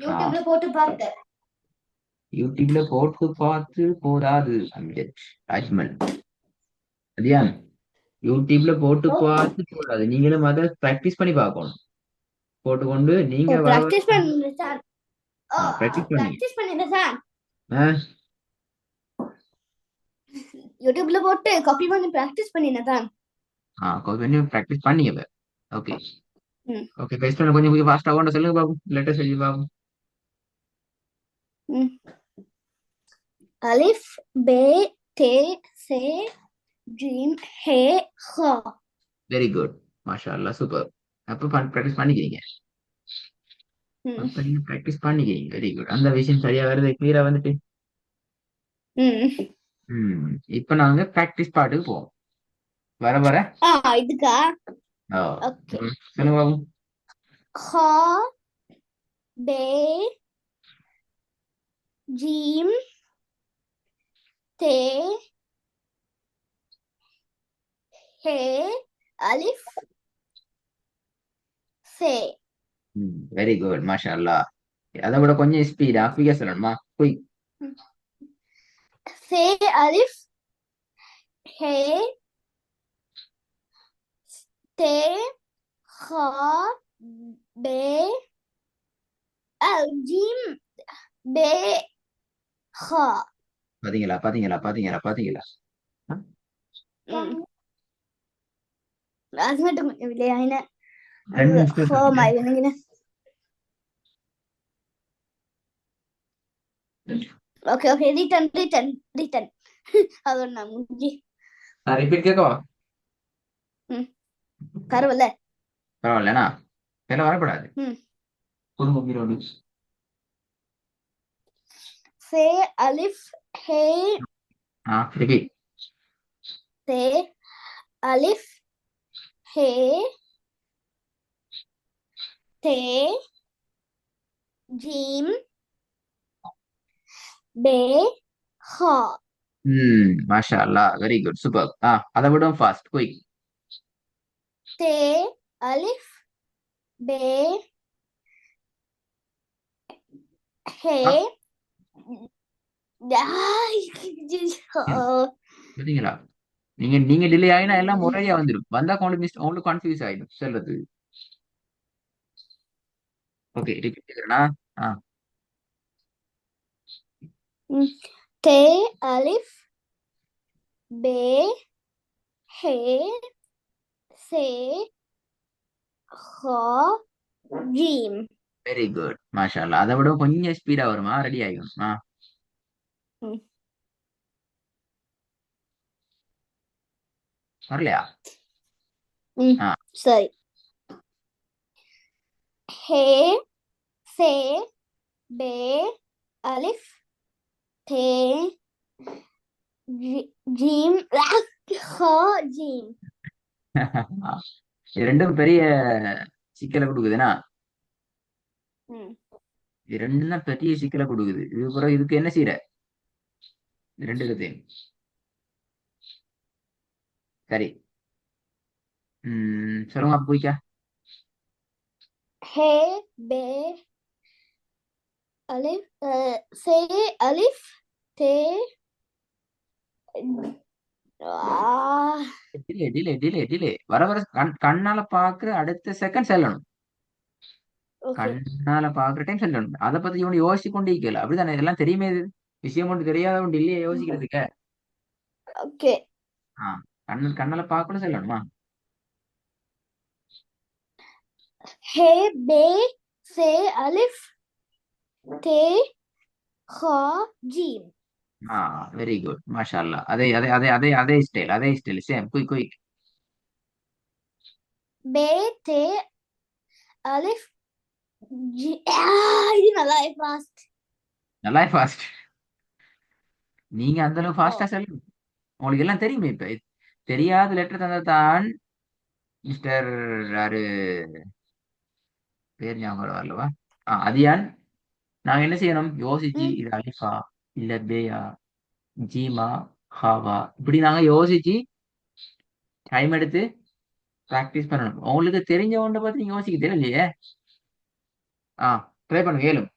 யூடியூப்ல போட்டு பார்த்தேன். யூடியூப்ல போட்டு பார்த்து போதாது அம்ஜத் அஜ்மல். சரியா? யூடியூப்ல போட்டு பார்த்து போதாது, நீங்களும் அதை பிராக்டிஸ் பண்ணி பார்க்கணும். போட்டுக்கொண்டு நீங்க ஓ வர பிராக்டிஸ் பண்ணுறேன் சார். ஓ பிராக்டிஸ் பண்ணுங்க. பிராக்டிஸ் பண்ணிடுறேன் சார். ஆஹ் யூடியூப்ல போட்டு காப்பி பண்ணி பிராக்டிஸ் பண்ணினேன் சார். கொஞ்சம் பிராக்டிஸ் பண்ணீங்க. ஓகே. ம் ஓகே, பேஸ்ட் பண்ண கொஞ்சம் கொஞ்சம் ஃபாஸ்ட் ஆகும் சொல்லுங்க பாபு. லெட்டர் சொல்லி பாபு. ம் அலிஃப் பே தே சே ஜீம் ஹே ஹா. Very good. மாஷா அல்லாஹ், சூப்பர். அப்போ ப்ராக்டிஸ் பண்ணிக்கிறீங்க. ம் அப்ப நீங்க ப்ராக்டிஸ் பண்ணிக்கிறீங்க. Very good. அந்த விஷயம் சரியா வருது, கிளியரா வந்துட்டு. ம் இப்ப நாங்க ப்ராக்டிஸ் பாட்டுக்கு போவோம். வர வர. இதுக்கா? ஓ. ஓகே. சொல்லுங்க பாபு. ஹா பே ஜீம் தே ஹே அலிஃப் சே. வெரி குட், மாஷா அல்லாஹ். அதை விட கொஞ்சம் ஸ்பீடா குயிக்கா சொல்லணுமா? குயிக். சே அலிஃப் ஹே தே ஹா பே ஜீம் பே ஹா. பாத்தீங்களா பாத்தீங்களா பாத்தீங்களா பாத்தீங்களா? ம் அது மட்டும் கொஞ்சம் இல்லையா என்ன? அது 2 நிமிஷம் ஹோம் சொன்னீங்க. ஆயிருந்தீங்க. Okay okay, written written written. அது ஒண்ணு முடிஞ்சு. ரிப்பீட் கேட்கவா? ம் பரவாயில்ல. பரவாயில்லண்ணா. என்ன வரப்படாது. ம் குடும்ப மீறோடு. சே அலிஃப் ஹே ரிப்பீட். சே அலிஃப் ஹே தே ஜீம் பே ஹா. மாஷா அல்லாஹ், வெரி குட், சூப்பர். அதை விட ஃபாஸ்ட் குயிக். தே அலிஃப் பே ஹே பாத்தீங்களா? நீங்க நீங்க டிலே ஆகினா எல்லாம் முறையா வந்துடும். வந்தா உங்களுக்கு கன்ஃபியூஸ் ஆயிடும் சொல்றது. Okay, repeat கேக்குறேனா? ஆ தே அலிஃப் பே ஹே சே ஹா ஜீம். வெரி குட், மாஷா அல்லாஹ். அதை விட கொஞ்சம் ஸ்பீடா வருமா? ரெடி ஆகும். வரலையா? ஆ சரி. ஹே சே பே அலிஃப் தே ஜீம் ஹா ஜீம். இது ரெண்டும் பெரிய சிக்கலை கொடுக்குதுன்னா, இது ரெண்டும் தான் பெரிய சிக்கலை கொடுக்குது. இது பிறகு இதுக்கு என்ன செய்யற? இது ரெண்டு கதையும் சரி. சொல்லுங்க போய்க்கா. ஹே பே அலிஃப் சே அலிஃப் தே டிலே டிலே டிலே டிலே வர வர கண்ணால பாக்குற அடுத்த செகண்ட் செல்லணும். ஓகே கண்ணால பாக்குற டைம் செல்லணும். அதை பத்தி இவனு யோசிச்சு கொண்டு இருக்கல. அப்படித்தானே? இதெல்லாம் தெரியுமே. இது விஷயம் ஒன்று தெரியாத ஒன்று இல்லையே யோசிக்கிறதுக்கு. ஓகே. கண்ணால பார்க்கணும் செல்லணுமா? ஹே பே சே அலிஃப் தே ஹா ஜீம். வெரி குட், மாஷா அல்லாஹ். அதே அதே அதே அதே அதே ஸ்டைல் சேம் குயிக் குயிக். பே தே அலிஃப் ஜி. இது நல்லா ஃபாஸ்ட். நல்லா ஃபாஸ்ட். நீங்க அந்த அளவுக்கு ஓ ஃபாஸ்டா செல்லணும். உங்களுக்கு எல்லாம் தெரியுமே. இப்ப தெரியாத லெட்டர் தந்தா தான் மிஸ்டர் யாரு பேர் ஞாபகம் வரலவா? அதியான். நாங்க என்ன செய்யணும்? யோசிச்சு ம் இது அலிஃபா இல்ல பேயா ஜீமா ஹாவா இப்படி நாங்க யோசிச்சு டைம் எடுத்து ப்ராக்டிஸ் பண்ணணும். உங்களுக்கு தெரிஞ்ச ஒன்றை பத்தி நீங்க யோசிக்க தெரியலையே. ட்ரை பண்ணுங்க, ஏழும்.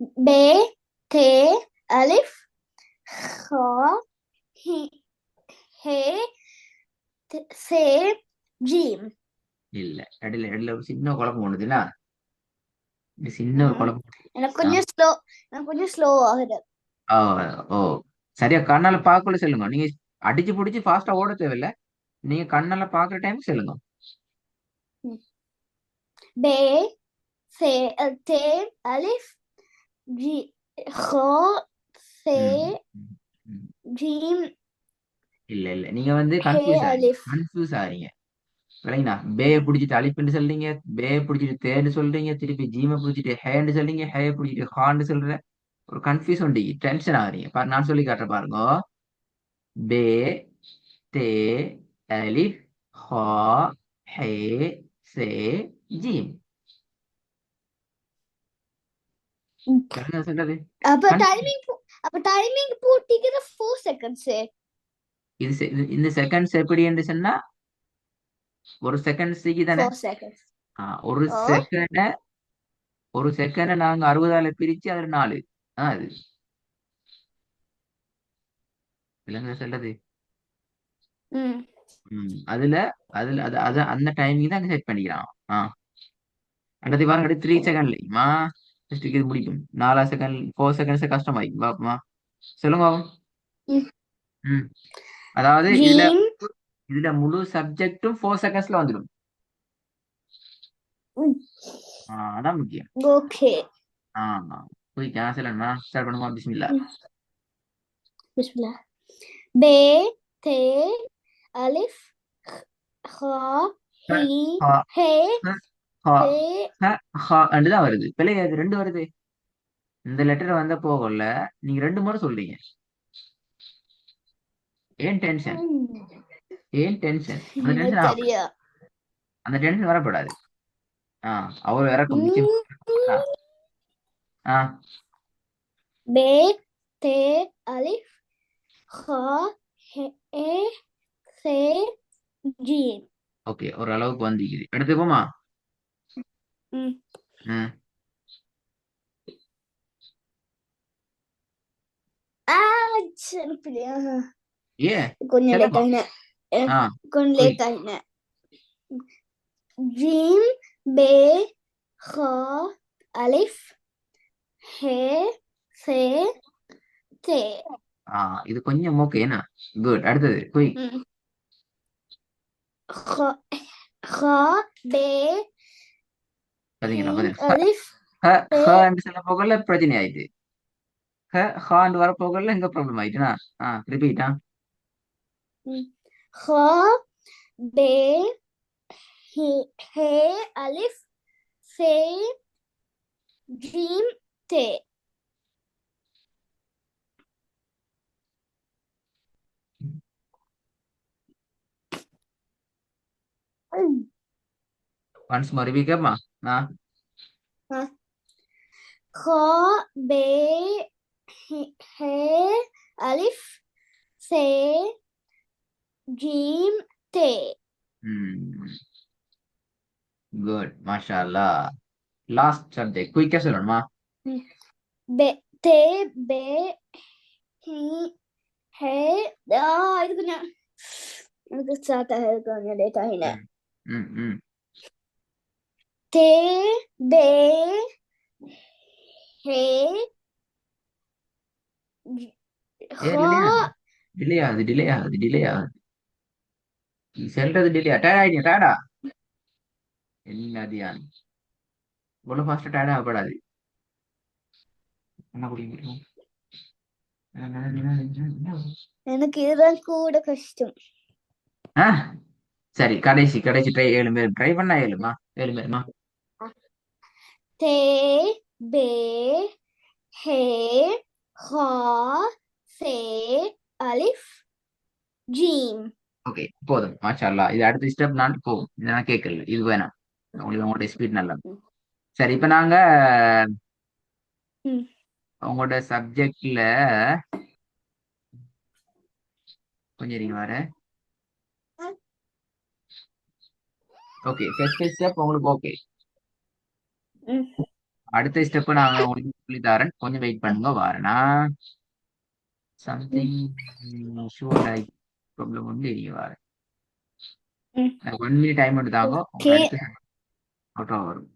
ب ت ألف خ ه ه س جيم. இல்ல இடையில இடையில ஒரு சின்ன குழப்பம் ஒண்ணுதுன்னா இது சின்ன ஒரு ம். குழப்பம். எனக்கு ஆ, கொஞ்சம் ஸ்லோ, எனக்கு கொஞ்சம் ஸ்லோ ஆகுது. ஓ ஓ சரியா கண்ணால பார்க்கல சொல்லுங்க. நீங்க அடிச்சு பிடிச்சு ஃபாஸ்டா ஓட தேவையில்ல. நீங்க கண்ணால பாக்குற டைம் சொல்லுங்க. ம். ب س ت ألف جي خ س ம், ம், ம். جيم இல்ல இல்ல நீங்க வந்து ه கன்ஃபியூஸ் ஆறீங்க ألف. கன்ஃபியூஸ் ஆறீங்க. விளங்கினா பேய பிடிச்சிட்டு அலிப்புன்னு சொல்றீங்க, பேய பிடிச்சிட்டு தேன்னு சொல்றீங்க, திருப்பி ஜீமை பிடிச்சிட்டு ஹேன்னு சொல்றீங்க, ஹேய பிடிச்சிட்டு ஹான்னு சொல்ற. ஒரு கன்ஃபியூஸ் உண்டு, டென்ஷன் ஆகுறீங்க. நான் சொல்லி காட்டுற பாருங்க. பே தே அலிஃப் ஹா ஹே சே ஜீம். விளங்க சொல்றது அப்ப கன்ஃபியூஸ். டைமிங் அப்ப டைமிங் போட்டிக்கிற 4 செகண்ட்ஸ். இந்த செகண்ட்ஸ் எப்படி என்று சொன்னா ஒரு செகண்ட்ஸுக்கு தானே. 4 செகண்ட்ஸ். ஒரு ஓ. செகண்ட ஒரு செகண்ட நாங்க 60ஆல பிரிச்சு அது 4. அது விலங்குல சொல்றது. ம். அதுல அதுல அது அது அந்த டைமிங் தான் செட் பண்ணிக்கிறான். அடுத்து பாருங்க, அடுத்து 3 செகண்ட் இல்லையுமா. இது முடிக்கும் 4 செகண்ட் 4 செகண்ட்ஸ் கஷ்டமாயிக்கும் பாப்போமா. சொல்லுங்க பாப்போம். ம். ம் அதாவது இதுல ஜீம். இதுல முழு சப்ஜெக்டும் 4 செகண்ட்ஸ்ல வந்துடும். அதான் முக்கியம். ஓகே. ஆமா போய் கேன்சல் ஸ்டார்ட் பண்ணுமா. பிஸ்மில்லா. பிஸ்மில்லாஹ். ب ت ألف خ ஹ, ஹி ஹ, ஹே ஹ, ஹ, ஹே. ஹ, ஹ ரெண்டு தான் வருது. பிள்ளை அது ரெண்டு வருது. இந்த லெட்டர் வந்த போகல. நீங்க 2 முறை சொல்றீங்க. ஏன் டென்ஷன்? ஏன் டென்ஷன்? அந்த எனக்கு டென்ஷன் ஆகப்படாது. தெரியா. அந்த டென்ஷன் வரப்படாது. அவ்வளவு இறக்கும் நிச்சயம். ம். ஆ ب ت ألف خ ஹே சே ஜீம். ஓகே ஒரு அளவுக்கு வந்திக்குது. எடுத்து போமா. ம். ம் சரியா. ஏ கொஞ்சம் லேட் சொல்லுங்க. ஆகின. ஆ கொஞ்சம் போய் லேட் ஆகின. جيم ب خ ألف ه س ت. இது கொஞ்சம் ஓகே என்ன. குட். அடுத்தது போய் ம். خ خ ب ه பாத்தீங்களா பாத்தீங்களா. ألف ஹ ت. ஹ என்று சொல்ல போகல பிரச்சனை ஆயிட்டு. ஹாண்டு வர போகல இங்க ப்ராப்ளம் ஆயிட்டுனா. ரிப்பீட்டா. خ ب ه ألف س جيم ت. ஒன்ஸ் மோர் ரிப்பீட் கேப்பமா. ஆ خ ب ه ألف س جيم ت. குட் மாஷா அல்லாஹ். லாஸ்ட் சப்ஜெக்ட் குயிக்கா சொல்லணுமா. ب ت ب ஹி ஹே. இது கொஞ்சம் எனக்கு ஸ்டார்ட் ஆகுது, கொஞ்சம் லேட் ஆகின. ம் ம் ம் தே பே ஹே ஏ ஹா. டிலே ஆகுது. நீ சொல்றது டிலே. டயர்ட் ஆயிட்டீங்க. டயர்டா என்ன தியான். இவ்வளவு ஃபாஸ்டா டயர்ட் ஆகப்படாது. என்ன குடிக்கும். எனக்கு இதுதான் கூட கஷ்டம். ஆ சரி கடைசி கடைசி ட்ரை 7 பேர் ட்ரை பண்ணா 7மா 7 பேருமா. தே பே ஹே ஹா சே அலிஃப் ஜீம். ஓகே போதும் மாஷா அல்லாஹ். இது அடுத்த ஸ்டெப் நான் போகும். இதை நான் கேட்கல. இது வேணாம். உங்களுக்கு உங்களோட ஸ்பீட் நல்லா. சரி இப்ப நாங்க ம். உங்களோட சப்ஜெக்ட்ல கொஞ்சம் இருங்க வர. ஓகே ஃபர்ஸ்ட் ஸ்டெப் உங்களுக்கு ஓகே. ம். அடுத்த ஸ்டெப் நாங்க உங்களுக்கு சொல்லி தரேன், கொஞ்சம் வெயிட் பண்ணுங்க வாரேனா. ம், something sure like problem only நீங்க வாரேன். ம். 1 மினிட் டைம் மட்டும் தாங்க, உங்க ஓகே. அடுத்த ஆட்டோ வரும்.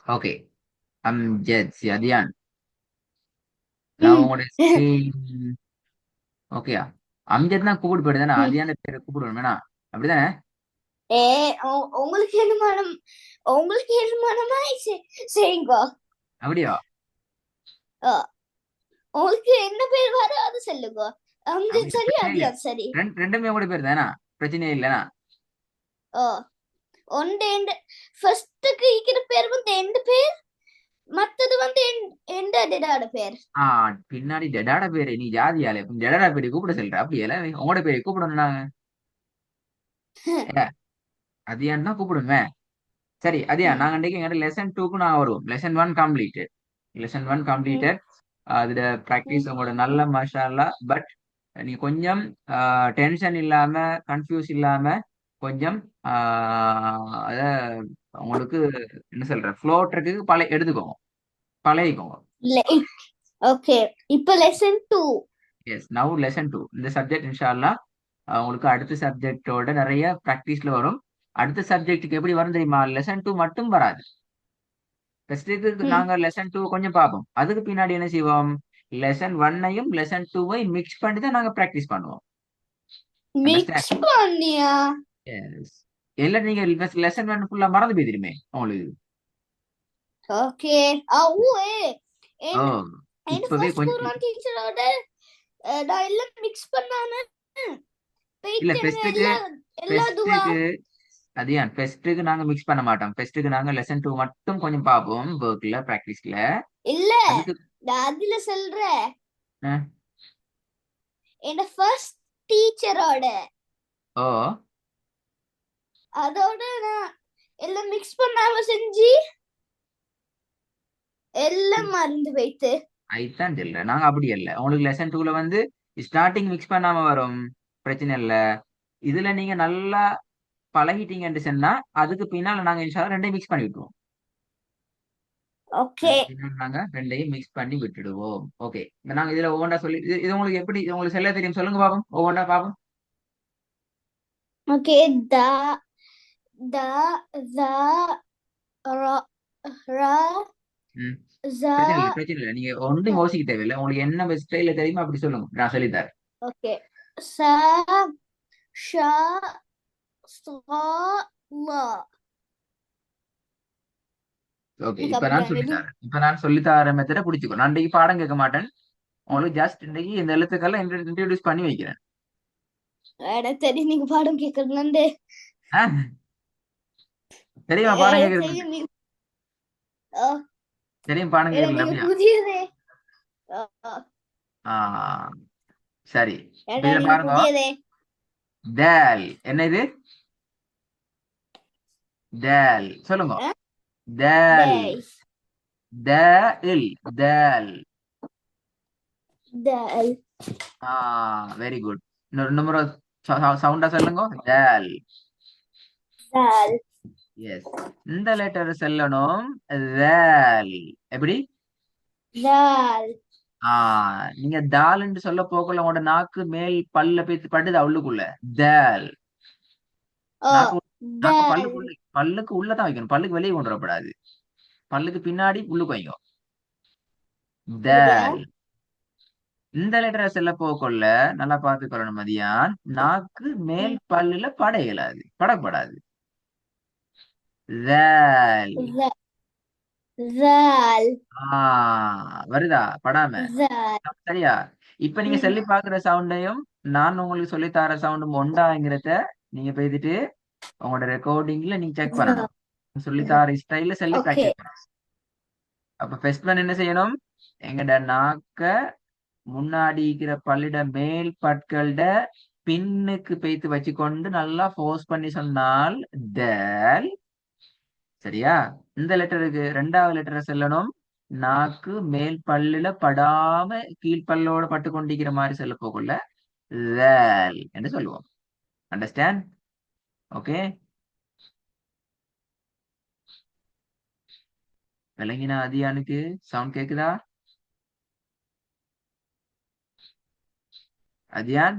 ஓகே, அம்ஜத் அதியான். நான் ம். உங்களோட ஸ்கிரீன் ஓகேயா? அம்ஜத் தான் கூப்பிட்டு போயிட்டு ம். அதியான பேரை கூப்பிடுவேன் வேணா, அப்படிதானே? ஏ உங்களுக்கு என்ன மனம், உங்களுக்கு என்ன மனமா செய்யுங்க. அப்படியா? ஆ, உங்களுக்கு என்ன பேர் வரும் அது சொல்லுங்க. அப்படி அம்ஜத் சரி, பிரச்சனை இல்ல, அதியான் சரி. ரெண்டுமே கூட பேர் தானே, பிரச்சனை இல்லைனா. ஓ, ஒன்று எண்டு ஃபர்ஸ்ட்டுக்கு இருக்கிற பேர் வந்து எந்த பேர், மத்தது வந்து எந்த டெடாட பேர். ஆ, பின்னாடி டெடாட பேரு நீ ஜாதியாலே டெடாடா பேரை கூப்பிட சொல்ற, அப்படி இல்ல உங்களோட பேரை கூப்பிடணும் நாங்க. ஏ, அதியான் தான் கூப்பிடுவேன். சரி அதியா, ம். நாங்க இன்றைக்கு எங்கிட்ட லெசன் 2க்கு நான் வருவோம். Lesson 1 completed. லெசன் 1 ம். கம்ப்ளீட்டட். அதுல ம். ப்ராக்டிஸ் உங்களோட நல்ல மாஷால்லா. பட் நீங்க கொஞ்சம் டென்ஷன் இல்லாம, கன்ஃபியூஸ் இல்லாம, கொஞ்சம் அத உங்களுக்கு என்ன சொல்ற ஃப்ளோ ட்ரெக்கு எடுத்துக்கோங்க, பழகிக்கோங்க. இல்ல. ஓகே. இப்ப லெசன் 2. எஸ், நவ் லெசன் 2 இந்த சப்ஜெக்ட் இன்ஷால்லா உங்களுக்கு அடுத்த சப்ஜெக்டோட நிறைய ப்ராக்டிஸ்ல வரும். அடுத்த சப்ஜெக்ட்டுக்கு எப்படி வரும் தெரியுமா? லெசன் 2 மட்டும் வராது. ஃபர்ஸ்ட்டுக்கு ம். நாங்க லெசன் 2 கொஞ்சம் பார்ப்போம். அதுக்கு பின்னாடி என்ன செய்வோம்? லெசன் 1ஐயும் லெசன் 2ஐயும் மிக்ஸ் பண்ணி தான் நாங்க ப்ராக்டிஸ் பண்ணுவோம். Mix understand? பண்ணியா? எஸ். இல்ல நீங்க லெசன் 1 ஃபுல்லா மறந்து போயிருமே உங்களுக்கு. ஓகே. ஓ. ஓ, என் என் இப்பவே ஃபர்ஸ்ட் கொஞ்சம் குர்ஆன் டீச்சரோட நான் எல்லாம் மிக்ஸ் பண்ணாம இல்ல போயிட்டு எனக்கு ஃபெஸ்ட்டுக்கு எல்லா எல்லா துவா. ஃபெஸ்ட்டுக்கு அதையான் ஃபெஸ்ட்டுக்கு நாங்க மிக்ஸ் பண்ண மாட்டோம். ஃபெஸ்ட்டுக்கு நாங்க லெசன் 2 மட்டும் கொஞ்சம் பார்ப்போம் ஒர்க்ல ப்ராக்டிஸ்ல. இல்ல, அதுக்கு நான் அதுல சொல்றேன். அஹ், என் ஃபர்ஸ்ட் டீச்சரோட ஓ, அதோட நான் எல்லாம் மிக்ஸ் பண்ணாம செஞ்சு எல்லாம் மறந்து வைத்து. ஐத்தான் சொல்றேன், நாங்க அப்படி இல்ல. உங்களுக்கு லெசன் 2ல வந்து ஸ்டார்டிங் மிக்ஸ் பண்ணாம வரும், பிரச்சனை இல்ல. இதுல நீங்க நல்லா பழகிட்டீங்கன்னு சொன்னா அதுக்கு பின்னால நாங்க இன்ஷால்லா ரெண்டையும் மிக்ஸ் பண்ணி விட்டுருவோம். ஓகே. அதுக்கு பின்னால நாங்க ரெண்டையும் மிக்ஸ் பண்ணி விட்டுடுவோம். ஓகே, நாங்க இதுல ஒவ்வொன்றா சொல்லி இது உங்களுக்கு எப்படி உங்களுக்கு சொல்ல தெரியும் சொல்லுங்க பாப்போம், ஒவ்வொன்றா பாப்போம். ஓகே. த த த ரா ரா ம், ஜ. பிரச்சனை இல்லை பிரச்சனை இல்லை, நீங்க ஒன்றும் யோசிக்க தேவையில்லை. உங்களுக்கு என்ன ஸ்டைல தெரியுமோ அப்படி சொல்லுங்க, நான் சொல்லித்தரேன். ஓகே. ச ஷ ஸ்ரா லா. ஓகே, எனக்கு இப்ப நான் அப்படித்தான் தெரியும். சொல்லித்தரேன். இப்ப நான் சொல்லித்தர மெத்தட பிடிச்சிக்கோ. நான் இன்னைக்கு பாடம் கேட்க மாட்டேன், உங்களுக்கு ஜஸ்ட் இன்னைக்கு இந்த எழுத்துக்கெல்லாம் இன்ட்ரடியூஸ் பண்ணி வைக்கிறேன். எனக்கு தெரியும் நீங்க பாடம் கேட்கறது. ஆ, தெரியுமா பாடம் கேட்கறது? தெரியும் நீங்க. தெரியும் பாடம் எனக்கு கேட்கல நீங்க அப்படியா? புதியதே. ஆ, சரி. இப்ப ஏடா இதுல நீங்க பாருங்க, புதியதே. தேல் என்ன இது? தேல் சொல்லுங்க. தேல், டேய். தேல், தேல். டேய். ஆ, வெரி குட். இன்னொரு முறை சவுண்டா சொல்லுங்க, தேல். டேல். எஸ், இந்த லெட்டர் சொல்லணும், தேல். எப்படி? டேல். ஆ, நீங்க தால்ன்னு சொல்ல போக்குள்ள உங்களோட நாக்கு மேல் பல்ல பேத்து பட்டுது உள்ளுக்குள்ள. தேல். ஓ. நாக்கு நாக்கு டேல். பல்லுக்குள்ள, பல்லுக்கு உள்ளதான் வைக்கணும், பல்லுக்கு வெளியே கொண்டு வரக்கூடாது. பல்லுக்கு பின்னாடி உள்ளுக்கு வைங்க. அப்படியா? தேல். இந்த லெட்டரை செல்ல போக்குள்ள நல்லா பார்த்துக்கொள்ளணும் மதியான், நாக்கு மேல் ம். பல்லுல பட இயலாது, படப்படாது. தேல். டேல். ஆ, வருதா படாம? டேல். சரியா? இப்ப நீங்க ம். சொல்லி பாக்குற சவுண்டையும் நான் உங்களுக்கு சொல்லி தர சவுண்டும் ஒண்டாங்கிறத நீங்க பேசிட்டு உங்களோட ரெக்கார்டிங்ல நீங்க செக் பண்ணணும். சொல்லித்தார ஸ்டைல சொல்லி ஓகே. கற்றுக்கணும். அப்ப ஃபர்ஸ்ட் ஒன் என்ன செய்யணும்? எங்கட நாக்க முன்னாடி இருக்கிற பல்லிட மேல் பற்கள்ட பின்னுக்கு பேத்து வச்சுக்கொண்டு நல்லா ஃபோர்ஸ் பண்ணி சொன்னால் தேல். சரியா? இந்த லெட்டருக்கு ரெண்டாவது லெட்டரை சொல்லணும். நாக்கு மேல் பல்லுல படாம கீழ்ப்பல்லோட பட்டு கொண்டிருக்கிற மாதிரி சொல்ல போகல தேல் என்று சொல்லுவோம். அண்டர்ஸ்டாண்ட்? ஓகே, விளங்கினா அதியானுக்கு? சவுண்ட் கேக்குதா அதியான்?